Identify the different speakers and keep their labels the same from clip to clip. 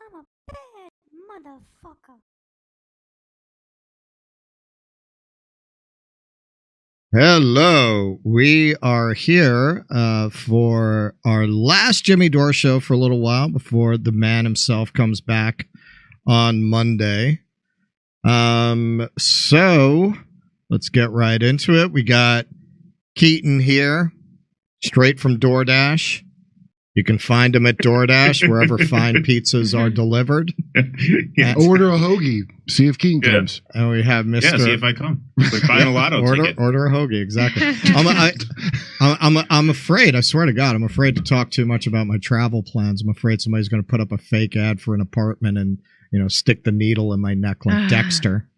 Speaker 1: I'm a bad motherfucker.
Speaker 2: Hello, we are here for our last Jimmy Dore show for a little while before the man himself comes back on Monday. So let's get right into it. We got Keaton here, straight from DoorDash. You can find him at DoorDash, wherever fine pizzas are delivered.
Speaker 3: Order a hoagie. See if Keaton comes.
Speaker 2: And we have Mr.
Speaker 4: Yeah, see if I come. It's like buying a lotto ticket.
Speaker 2: Order a hoagie, exactly. I'm afraid, I swear to God, I'm afraid to talk too much about my travel plans. I'm afraid somebody's going to put up a fake ad for an apartment and, you know, stick the needle in my neck like Dexter.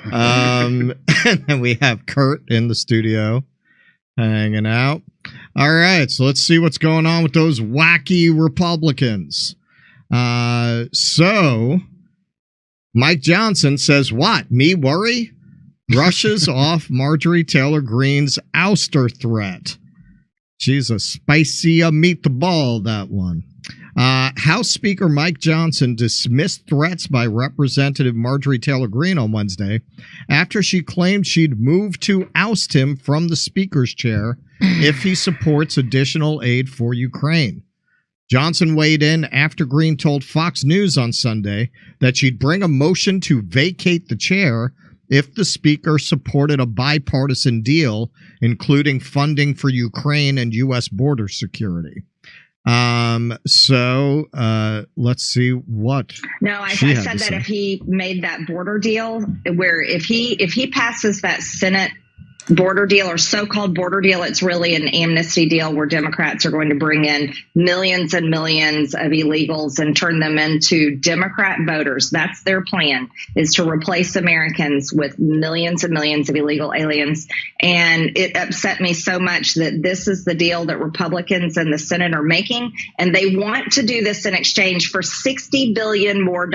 Speaker 2: And then we have Kurt in the studio hanging out. All right, so let's see what's going on with those wacky Republicans. So Mike Johnson says, what? Me worry? Rushes off Marjorie Taylor Greene's ouster threat. She's a spicy meatball, that one. House Speaker Mike Johnson dismissed threats by Representative Marjorie Taylor Greene on Wednesday after she claimed she'd move to oust him from the Speaker's chair if he supports additional aid for Ukraine. Johnson weighed in after Greene told Fox News on Sunday that she'd bring a motion to vacate the chair if the Speaker supported a bipartisan deal, including funding for Ukraine and U.S. border security. So let's see what.
Speaker 5: No, I said that if he made that border deal, where if he passes that Senate border deal or so-called border deal, it's really an amnesty deal where Democrats are going to bring in millions and millions of illegals and turn them into Democrat voters. That's their plan, is to replace Americans with millions and millions of illegal aliens. And it upset me so much that this is the deal that Republicans in the Senate are making. And they want to do this in exchange for $60 billion more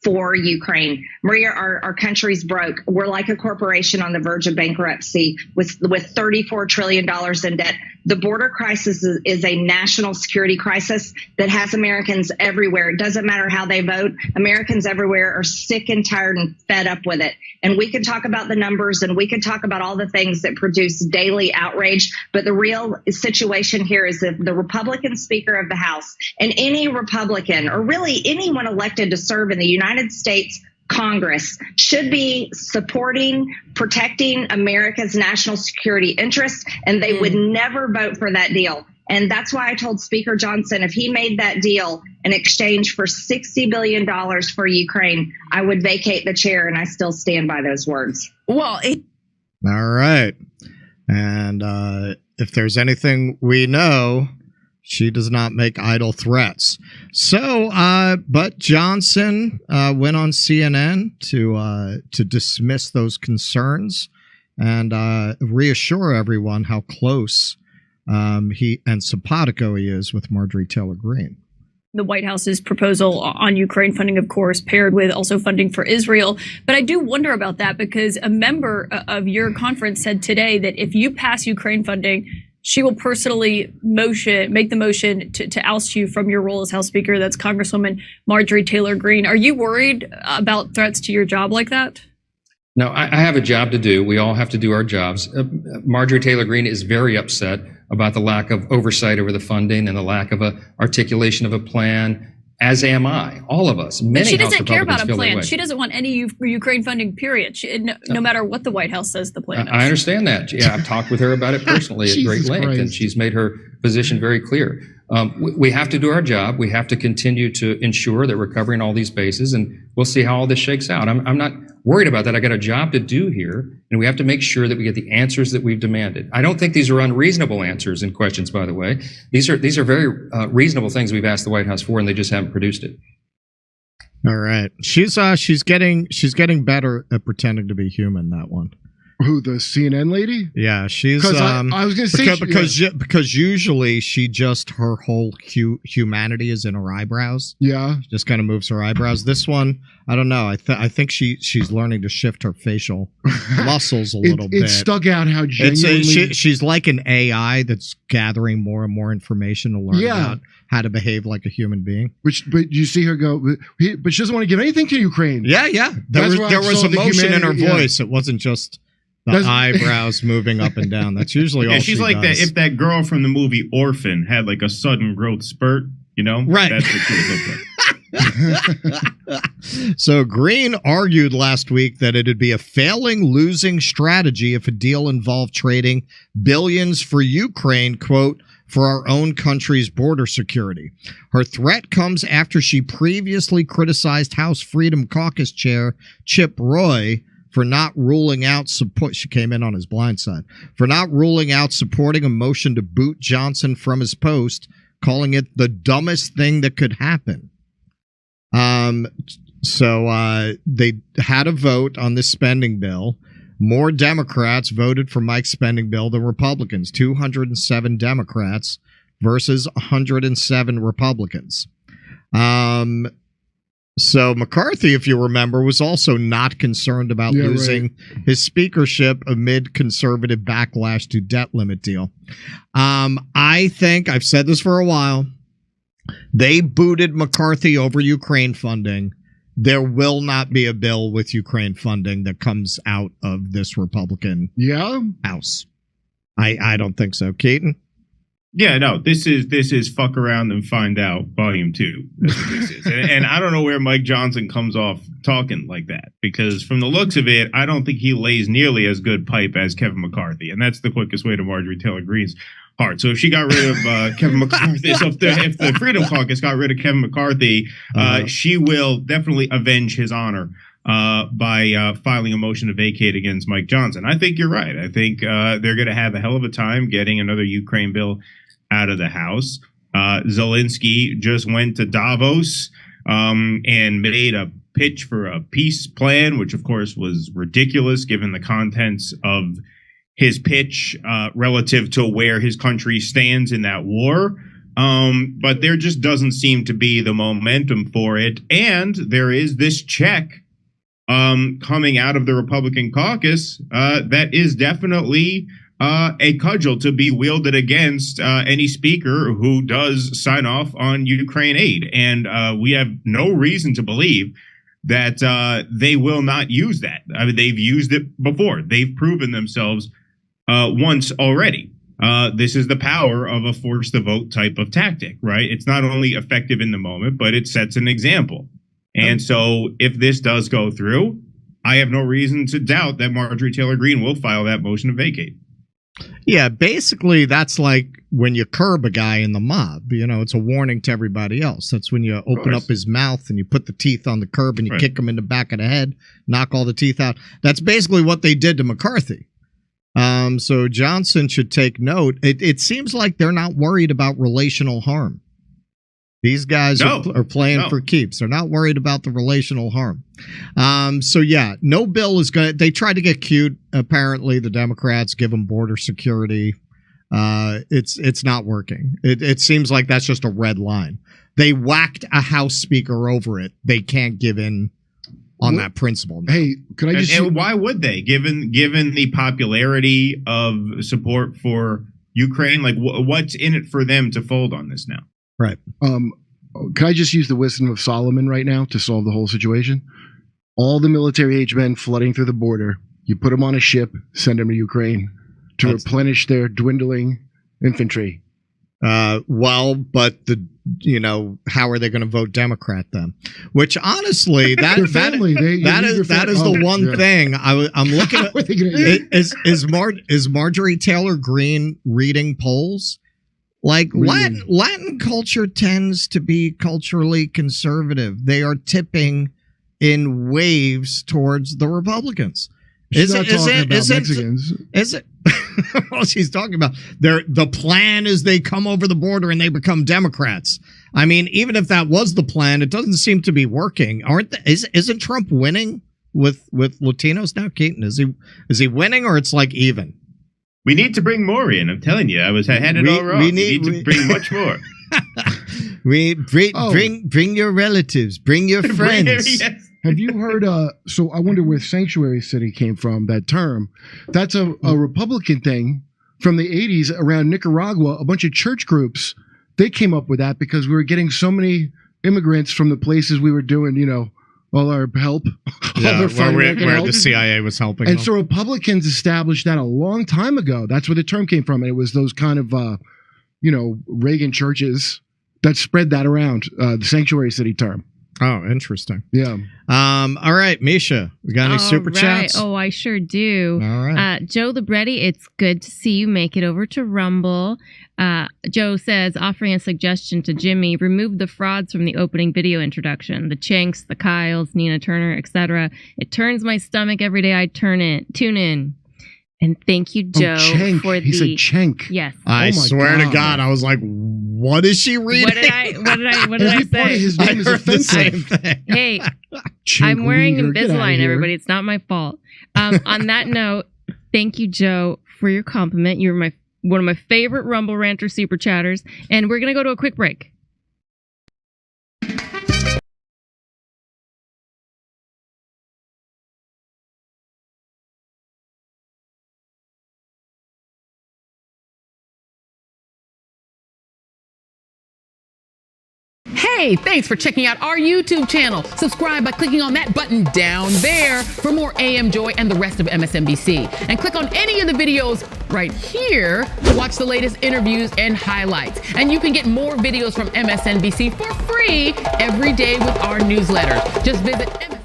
Speaker 5: for Ukraine. Maria, our country's broke. We're like a corporation on the verge of bankruptcy with $34 trillion in debt. The border crisis is a national security crisis that has Americans everywhere. It doesn't matter how they vote. Americans everywhere are sick and tired and fed up with it. And we can talk about the numbers and we can talk about all the things that produce daily outrage. But the real situation here is that the Republican Speaker of the House and any Republican or really anyone elected to serve in the United States Congress should be supporting, protecting America's national security interests, and they would never vote for that deal. And that's why I told Speaker Johnson, if he made that deal in exchange for $60 billion for Ukraine, I would vacate the chair, and I still stand by those words.
Speaker 2: Well, all right. And if there's anything we know, she does not make idle threats. So, but Johnson went on CNN to dismiss those concerns and reassure everyone how close he and simpatico he is with Marjorie Taylor Greene.
Speaker 6: The White House's proposal on Ukraine funding, of course, paired with also funding for Israel. But I do wonder about that because a member of your conference said today that if you pass Ukraine funding, she will personally make the motion to oust you from your role as House Speaker. That's Congresswoman Marjorie Taylor Greene. Are you worried about threats to your job like that?
Speaker 7: No, I have a job to do. We all have to do our jobs. Marjorie Taylor Greene is very upset about the lack of oversight over the funding and the lack of a articulation of a plan, as am I. All of us. Many
Speaker 6: she doesn't
Speaker 7: House
Speaker 6: care about a
Speaker 7: Republicans feel that
Speaker 6: plan.
Speaker 7: way.
Speaker 6: She doesn't want any Ukraine funding, period. No matter what the White House says the plan is.
Speaker 7: I understand that. Yeah, I've talked with her about it personally at great length,
Speaker 3: Christ.
Speaker 7: and she's made her position very clear. We have to do our job. We have to continue to ensure that we're covering all these bases, and we'll see how all this shakes out. I'm not worried about that. I got a job to do here, and we have to make sure that we get the answers that we've demanded. I don't think these are unreasonable answers and questions, by the way. These are very reasonable things we've asked the White House for, and they just haven't produced it.
Speaker 2: All right, she's getting better at pretending to be human. That one.
Speaker 3: Who, the CNN lady?
Speaker 2: Yeah, she's.
Speaker 3: Because I was going to say
Speaker 2: because usually she just her whole humanity is in her eyebrows.
Speaker 3: Yeah,
Speaker 2: she just kind of moves her eyebrows. This one, I don't know. I think she's learning to shift her facial muscles a little bit.
Speaker 3: It stuck out how genuinely
Speaker 2: she's like an AI that's gathering more and more information to learn about how to behave like a human being.
Speaker 3: But you see her go, but she doesn't want to give anything to Ukraine.
Speaker 2: Yeah. There was emotion in her voice. It wasn't just the eyebrows moving up and down. That's usually all she's like
Speaker 4: does. That if that girl from the movie Orphan had like a sudden growth spurt,
Speaker 2: right?
Speaker 4: That's what she would look like.
Speaker 2: So Green argued last week that it'd be a losing strategy if a deal involved trading billions for Ukraine, quote, for our own country's border security. Her threat comes after she previously criticized House Freedom Caucus Chair Chip Roy for not ruling out support. She came in on his blind side for not ruling out supporting a motion to boot Johnson from his post, calling it the dumbest thing that could happen. So they had a vote on this spending bill. More Democrats voted for Mike's spending bill than Republicans. 207 Democrats versus 107 Republicans. So McCarthy, if you remember, was also not concerned about losing his speakership amid conservative backlash to debt limit deal. I think, I've said this for a while, they booted McCarthy over Ukraine funding. There will not be a bill with Ukraine funding that comes out of this Republican House. I don't think so. Keaton?
Speaker 4: Yeah, no, this is fuck around and find out volume 2. That's what this is. And I don't know where Mike Johnson comes off talking like that, because from the looks of it, I don't think he lays nearly as good pipe as Kevin McCarthy. And that's the quickest way to Marjorie Taylor Greene's heart. So if she got rid of Kevin McCarthy, so if the Freedom Caucus got rid of Kevin McCarthy, she will definitely avenge his honor by filing a motion to vacate against Mike Johnson. I think you're right. I think they're going to have a hell of a time getting another Ukraine bill out of the House. Zelensky just went to Davos and made a pitch for a peace plan, which of course was ridiculous given the contents of his pitch relative to where his country stands in that war. But there just doesn't seem to be the momentum for it. And there is this check coming out of the Republican caucus that is definitely a cudgel to be wielded against any speaker who does sign off on Ukraine aid. And we have no reason to believe that they will not use that. I mean, they've used it before. They've proven themselves once already. This is the power of a force the vote type of tactic, right? It's not only effective in the moment, but it sets an example. And so if this does go through, I have no reason to doubt that Marjorie Taylor Greene will file that motion to vacate.
Speaker 2: Yeah, basically that's like when you curb a guy in the mob, it's a warning to everybody else. That's when you open up his mouth and you put the teeth on the curb and you kick him in the back of the head, knock all the teeth out. That's basically what they did to McCarthy. So Johnson should take note. It seems like they're not worried about relational harm. These guys are playing for keeps. They're not worried about the relational harm. So yeah, no bill is going to, they tried to get cute. Apparently the Democrats give them border security. It's not working. It seems like that's just a red line. They whacked a House Speaker over it. They can't give in on that principle now.
Speaker 3: Hey, could I just...
Speaker 4: And why would they? Given the popularity of support for Ukraine, like what's in it for them to fold on this now?
Speaker 2: Right.
Speaker 3: Can I just use the wisdom of Solomon right now to solve the whole situation? All the military-age men flooding through the border, you put them on a ship, send them to Ukraine to replenish their dwindling infantry.
Speaker 2: Well, but how are they going to vote Democrat then? Which honestly, that is the one thing I'm looking at. Is Marjorie Taylor Greene reading polls? Like Latin culture tends to be culturally conservative. They are tipping in waves towards the Republicans.
Speaker 3: She's not talking about Mexicans.
Speaker 2: Is it? Well, she's talking about the plan is they come over the border and they become Democrats. I mean, even if that was the plan, it doesn't seem to be working. Isn't Trump winning with Latinos now, Keaton? Is he winning, or it's like even?
Speaker 4: We need to bring more in. I'm telling you, I had it all wrong. We need to bring much more.
Speaker 2: Bring your relatives, bring your friends.
Speaker 3: Yes. Have you heard? So I wonder where Sanctuary City came from. That term. That's a Republican thing from the 80s around Nicaragua. A bunch of church groups, they came up with that because we were getting so many immigrants from the places we were doing, all our help.
Speaker 2: Yeah, where the CIA was helping.
Speaker 3: And so Republicans established that a long time ago. That's where the term came from. And it was those kind of, Reagan churches that spread that around, the Sanctuary City term.
Speaker 2: Oh, interesting.
Speaker 3: Yeah.
Speaker 2: All right, Misha, we got any super chats?
Speaker 8: Oh, I sure do.
Speaker 2: All right.
Speaker 8: Joe Libretti, it's good to see you make it over to Rumble. Joe says, offering a suggestion to Jimmy, remove the frauds from the opening video introduction. The Chenks, the Kyles, Nina Turner, etc. It turns my stomach every day I tune in. And thank you, Joe, for
Speaker 3: he said Chenk.
Speaker 8: Yes.
Speaker 2: I swear to God, I was like, what is she reading?
Speaker 8: What did I
Speaker 3: Every
Speaker 8: say?
Speaker 3: part of his name is offensive.
Speaker 2: Same thing.
Speaker 8: Hey, I'm wearing Invisalign, everybody. It's not my fault. On that note, thank you, Joe, for your compliment. You're one of my favorite Rumble Ranter super chatters. And we're going to go to a quick break.
Speaker 9: Hey, thanks for checking out our YouTube channel. Subscribe by clicking on that button down there for more AM Joy and the rest of MSNBC. And click on any of the videos right here to watch the latest interviews and highlights. And you can get more videos from MSNBC for free every day with our newsletters. Just visit